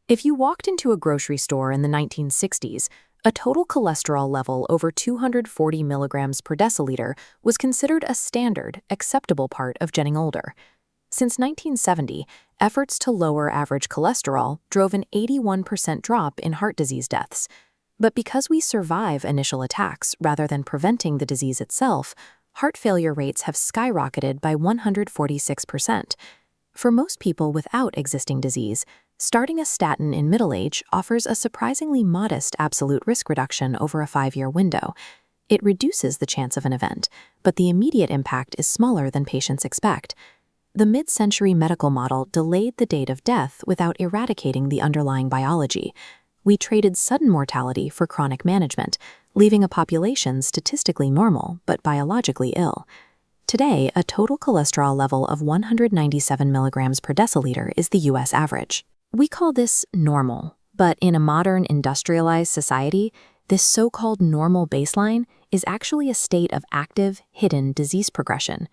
If you walked into a grocery store in the 1960s, a total cholesterol level over 240 milligrams per deciliter was considered a standard, acceptable part of getting older. Since 1970, efforts to lower average cholesterol drove an 81% drop in heart disease deaths. But because we survive initial attacks rather than preventing the disease itself, heart failure rates have skyrocketed by 146%. For most people without existing disease, starting a statin in middle age offers a surprisingly modest absolute risk reduction over a 5-year window. It reduces the chance of an event, but the immediate impact is smaller than patients expect. The mid-century medical model delayed the date of death without eradicating the underlying biology. We traded sudden mortality for chronic management, leaving a population statistically normal but biologically ill. Today, a total cholesterol level of 197 milligrams per deciliter is the U.S. average. We call this normal, but in a modern industrialized society, this so-called normal baseline is actually a state of active, hidden disease progression.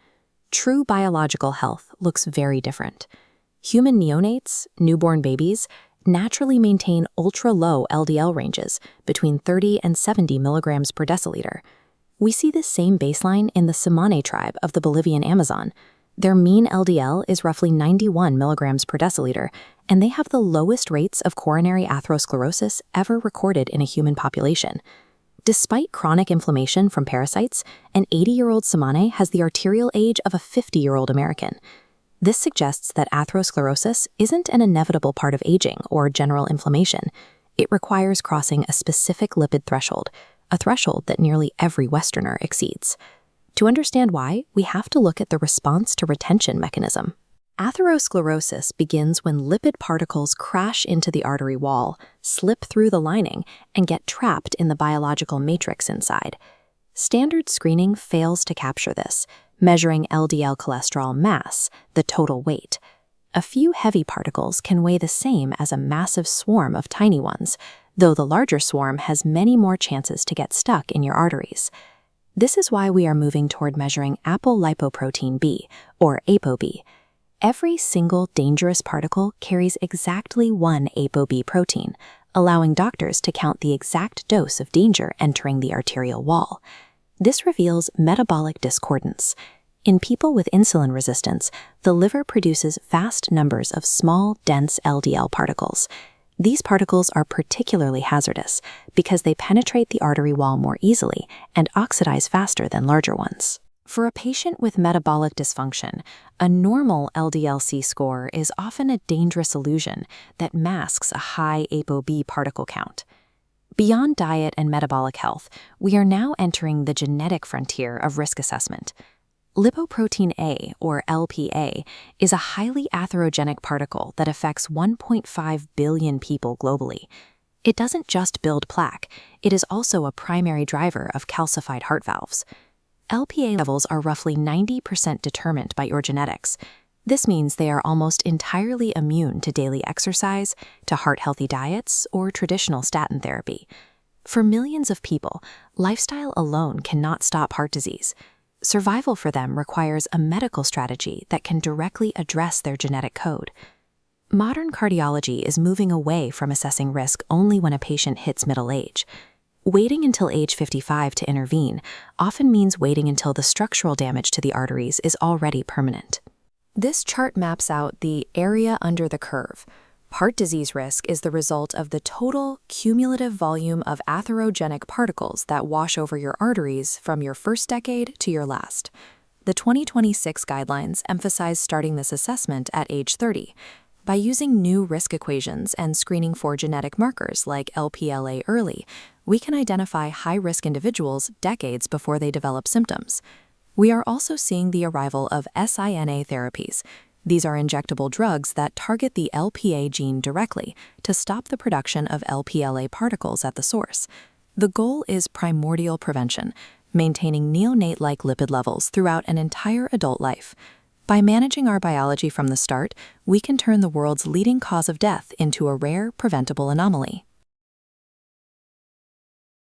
True biological health looks very different. Human neonates, newborn babies, naturally maintain ultra-low LDL ranges between 30 and 70 milligrams per deciliter. We see this same baseline in the Tsimane tribe of the Bolivian Amazon. Their mean LDL is roughly 91 milligrams per deciliter, and they have the lowest rates of coronary atherosclerosis ever recorded in a human population. Despite chronic inflammation from parasites, an 80-year-old Tsimane has the arterial age of a 50-year-old American. This suggests that atherosclerosis isn't an inevitable part of aging or general inflammation. It requires crossing a specific lipid threshold, a threshold that nearly every Westerner exceeds. To understand why, we have to look at the response to retention mechanism. Atherosclerosis begins when lipid particles crash into the artery wall, slip through the lining, and get trapped in the biological matrix inside. Standard screening fails to capture this, measuring LDL cholesterol mass, the total weight. A few heavy particles can weigh the same as a massive swarm of tiny ones, though the larger swarm has many more chances to get stuck in your arteries. This is why we are moving toward measuring Apolipoprotein B, or ApoB. Every single dangerous particle carries exactly one ApoB protein, allowing doctors to count the exact dose of danger entering the arterial wall. This reveals metabolic discordance. In people with insulin resistance, the liver produces vast numbers of small, dense LDL particles. These particles are particularly hazardous because they penetrate the artery wall more easily and oxidize faster than larger ones. For a patient with metabolic dysfunction, a normal LDL-C score is often a dangerous illusion that masks a high ApoB particle count. Beyond diet and metabolic health, we are now entering the genetic frontier of risk assessment. Lipoprotein A, or Lpa, is a highly atherogenic particle that affects 1.5 billion people globally. It doesn't just build plaque, it is also a primary driver of calcified heart valves. Lpa levels are roughly 90% determined by your genetics. This means they are almost entirely immune to daily exercise, to heart-healthy diets, or traditional statin therapy. For millions of people, lifestyle alone cannot stop heart disease. Survival for them requires a medical strategy that can directly address their genetic code. Modern cardiology is moving away from assessing risk only when a patient hits middle age. Waiting until age 55 to intervene often means waiting until the structural damage to the arteries is already permanent. This chart maps out the area under the curve. Heart disease risk is the result of the total cumulative volume of atherogenic particles that wash over your arteries from your first decade to your last. The 2026 guidelines emphasize starting this assessment at age 30. By using new risk equations and screening for genetic markers like LPLA early, we can identify high-risk individuals decades before they develop symptoms. We are also seeing the arrival of SINA therapies. These are injectable drugs that target the LPA gene directly to stop the production of LPLA particles at the source. The goal is primordial prevention, maintaining neonate-like lipid levels throughout an entire adult life. By managing our biology from the start, we can turn the world's leading cause of death into a rare, preventable anomaly.